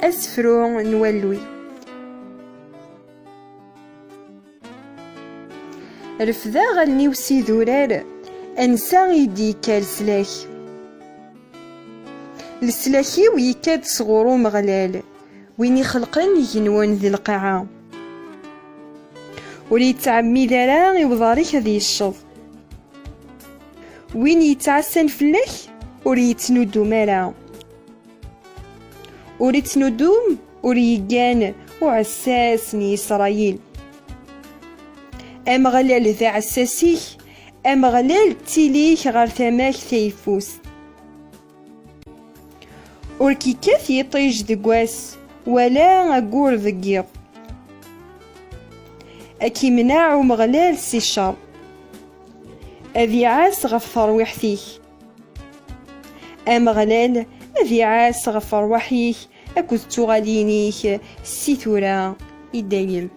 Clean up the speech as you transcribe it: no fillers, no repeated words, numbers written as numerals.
أسفرو نولوي. رفدا غني وسيدورار أنسى يدي كالسلاك، السلاكي ويكاد صغورو مغلال وين يخلقن ينون ذي القاعة، ولي تعمي ذرا يوضاريك ذي الشظ، وين يتعسن فلاك ولي يتنودو مالا، ولي تنودوم ولي يجان وعساس إسرائيل. أمغلال ذا عساسيك، أمغلال تيليك غير ثماك ثيفوس، وركي كاث يطيج دقواس ولا أقور ذقيض، أكي مناع مغلال سي الشر، أذي عاس غفر وحثيك، أمغلال أذي عاس غفر وحيك أكو تغالينيك سي ثورا يدايل.